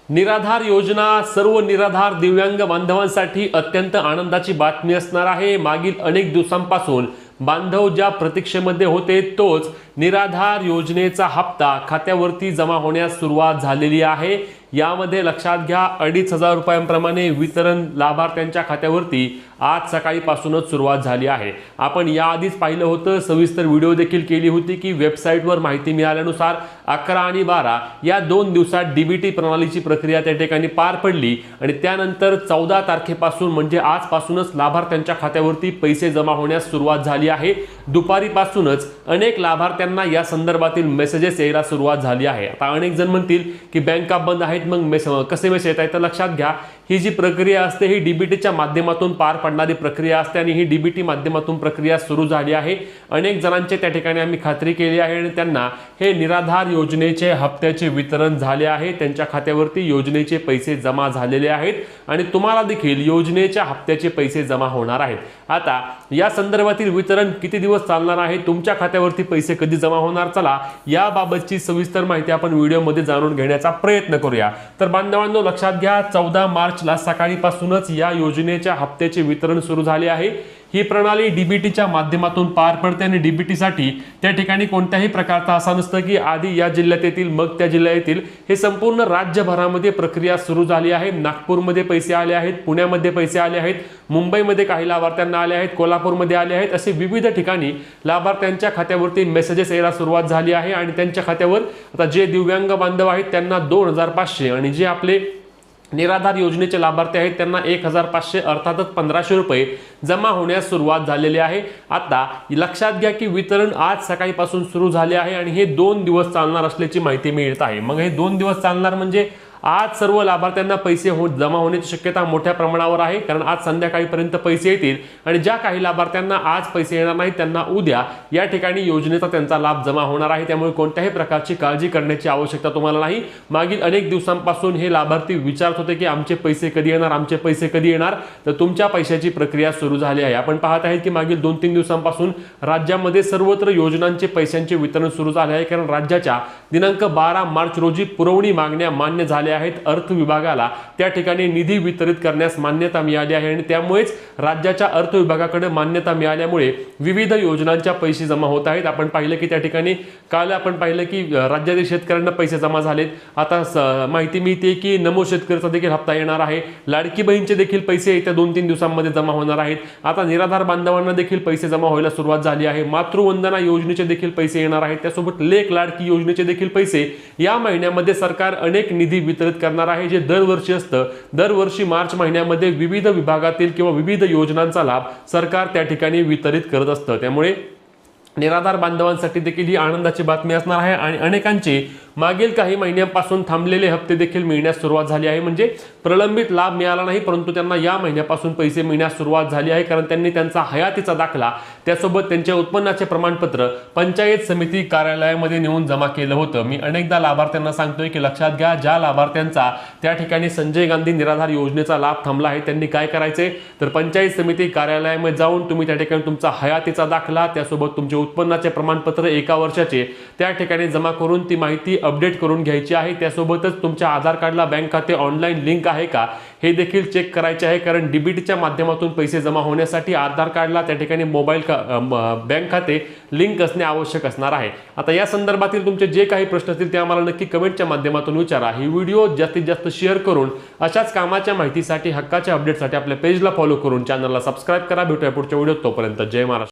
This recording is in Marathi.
निराधार योजना सर्व निराधार दिव्यांग बांधवांसाठी अत्यंत आनंदाची बातमी असणार आहे। मागील अनेक दिवसांपासून बांधव ज्या प्रतीक्षेमध्ये होते तोच निराधार योजनेचा हप्ता खात्यावरती जमा होण्यास सुरुवात झालेली आहे। यामध्ये लक्षात घ्या 2500 रुपयांप्रमाणे वितरण लाभार्थ्यांच्या खात्यावरती आज सकाळीपासूनच सुरुवात झाली आहे। आपण याआधीच पाहिलं होतं, सविस्तर व्हिडिओ देखील केली होती की वेबसाईटवर माहिती मिळाल्यानुसार 11 आणि 12 या 2 दिवसात डीबीटी प्रणालीची प्रक्रिया त्या ठिकाणी पार पडली आणि त्यानंतर 14 तारखेपासून म्हणजे आजपासूनच लाभार्थ्यांच्या खात्यावरती पैसे जमा होण्यास सुरुवात झाली आहे। दुपारीपासूनच अनेक लाभार्थ्यांना या संदर्भातील मेसेजेस यायला सुरुवात झाली आहे। आता अनेक जण म्हणतील की बँका बंद आहेत, मग कसे मेसेज येत आहेत? तर लक्षात घ्या, ही जी प्रक्रिया असते ही डीबीटीच्या माध्यमातून पार पडणारी प्रक्रिया असते आणि ही डीबीटी माध्यमातून प्रक्रिया सुरू झाली आहे। अनेक जणांचे त्या ठिकाणी आम्ही खात्री केली आहे आणि त्यांना हे निराधार योजनेचे हप्त्याचे वितरण झाले आहे। त्यांच्या खात्यावरती योजनेचे पैसे जमा झालेले आहेत आणि तुम्हाला देखील योजनेच्या हप्त्याचे पैसे जमा होणार आहेत। आता या संदर्भातील वितरण किती दिवस चालणार आहे, तुमच्या खात्यावरती पैसे कधी जमा होणार, चला याबाबतची सविस्तर माहिती आपण व्हिडिओमध्ये जाणून घेण्याचा प्रयत्न करूया। तर बांधवांनो, लक्षात घ्या, 14 मार्चला सकाळीपासूनच या योजनेच्या हप्त्याचे वितरण सुरू झाले आहे। ही प्रणाली डीबीटीच्या माध्यमातून पार पडते आणि डीबीटीसाठी त्या ठिकाणी कोणत्याही प्रकारचा असा नसतं की आधी या जिल्ह्यात येतील मग त्या जिल्ह्यात येतील। हे संपूर्ण राज्यभरामध्ये प्रक्रिया सुरू झाली आहे। नागपूरमध्ये पैसे आले आहेत, पुण्यामध्ये पैसे आले आहेत, मुंबईमध्ये काही लाभार्थ्यांना आले आहेत, कोल्हापूरमध्ये आले आहेत, असे विविध ठिकाणी लाभार्थ्यांच्या खात्यावरती मेसेजेस यायला सुरुवात झाली आहे आणि त्यांच्या खात्यावर आता जे दिव्यांग बांधव आहेत त्यांना 2500 आणि जे आपले निराधार योजनेचे लाभार्थी आहेत त्यांना 1500 अर्थातच 1500 रुपये जमा होण्यास सुरुवात झालेली आहे। आता लक्षात घ्या की वितरण आज सकाळीपासून सुरू झाले आहे आणि हे 2 दिवस चालणार असल्याची माहिती मिळत आहे। मग हे 2 दिवस चालणार म्हणजे आज सर्व लाभार्थ्यांना पैसे जमा होण्याची शक्यता मोठ्या प्रमाणावर आहे, कारण आज संध्याकाळीपर्यंत पैसे येतील आणि ज्या काही लाभार्थ्यांना आज पैसे येणार नाहीत त्यांना उद्या या ठिकाणी योजनेचा त्यांचा लाभ जमा होणार आहे। त्यामुळे कोणत्याही प्रकारची काळजी करण्याची आवश्यकता तुम्हाला नाही। मागील अनेक दिवसांपासून हे लाभार्थी विचारत होते की आमचे पैसे कधी येणार, आमचे पैसे कधी येणार, तर तुमच्या पैशाची प्रक्रिया सुरू झाली आहे। आपण पाहत आहेत की मागील 2-3 दिवसांपासून राज्यामध्ये सर्वत्र योजनांचे पैशांचे वितरण सुरू झाले आहे, कारण राज्याच्या दिनांक 12 मार्च रोजी पुरवणी मागण्या मान्य झाल्या आहेत। अर्थ विभागाला त्या ठिकाणी निधी वितरित करण्यास मान्यता मिळाली आहे आणि त्यामुळेच राज्याच्या अर्थ विभागाकडे मान्यता मिळाल्यामुळे विविध योजनांच्या पैसे जमा होत आहेत। आपण पाहिलं की त्या ठिकाणी काल आपण पाहिलं की राज्यातील शेतकऱ्यांना पैसे जमा झालेत। आता माहिती मिळते की नमो शेतकरीचा देखील हप्ता येणार आहे, लाडकी बहीणचे देखील पैसे येत्या 2-3 दिवसांमध्ये जमा होणार आहेत। आता निराधार बांधवांना देखील पैसे जमा व्हायला सुरुवात झाली आहे। मातृवंदना योजनेचे देखील पैसे येणार आहेत, त्यासोबत लेख लाडकी योजनेचे देखील पैसे या महिन्यामध्ये सरकार अनेक निधी वितरित करणार आहे, जे दरवर्षी असतं। दरवर्षी मार्च महिन्यामध्ये विविध विभागातील किंवा विविध योजनांचा लाभ सरकार त्या ठिकाणी वितरित करत असतं। त्यामुळे निराधार बांधवांसाठी देखील ही आनंदाची बातमी असणार आहे आणि अनेकांचे मागील काही महिन्यांपासून थांबलेले हप्ते देखील मिळण्यास सुरुवात झाली आहे। म्हणजे प्रलंबित लाभ मिळाला नाही, परंतु त्यांना या महिन्यापासून पैसे मिळण्यास सुरुवात झाली आहे, कारण त्यांनी त्यांचा हयातीचा दाखला त्यासोबत त्यांच्या उत्पन्नाचे प्रमाणपत्र पंचायत समिती कार्यालयामध्ये नेऊन जमा केलं होतं। मी अनेकदा लाभार्थ्यांना सांगतोय की लक्षात घ्या, ज्या लाभार्थ्यांचा त्या ठिकाणी संजय गांधी निराधार योजनेचा लाभ थांबला आहे त्यांनी काय करायचे, तर पंचायत समिती कार्यालयामध्ये जाऊन तुम्ही त्या ठिकाणी तुमचा हयातीचा दाखला त्यासोबत तुमचे उत्पन्नाचे प्रमाणपत्र 1 वर्षाचे त्या ठिकाणी जमा करून ती माहिती अपडेट करून घ्यायची आहे। त्यासोबतच तुमच्या आधार कार्डला बँक खाते ऑनलाईन लिंक आहे का हे देखील चेक करायचे आहे, कारण डीबीटीच्या माध्यमातून पैसे जमा होण्यासाठी आधार कार्डला त्या ठिकाणी मोबाईल बँक खाते लिंक असणे आवश्यक असणार आहे। आता या संदर्भातील तुमचे जे काही प्रश्न असतील ते आम्हाला नक्की कमेंटच्या माध्यमातून विचारा। ही व्हिडिओ जास्तीत जास्त शेअर करून अशाच कामाच्या माहितीसाठी, हक्काच्या अपडेटसाठी आपल्या पेजला फॉलो करून चॅनलला सबस्क्राइब करा। भेटूया पुढच्या व्हिडिओत, तोपर्यंत जय महाराष्ट्र।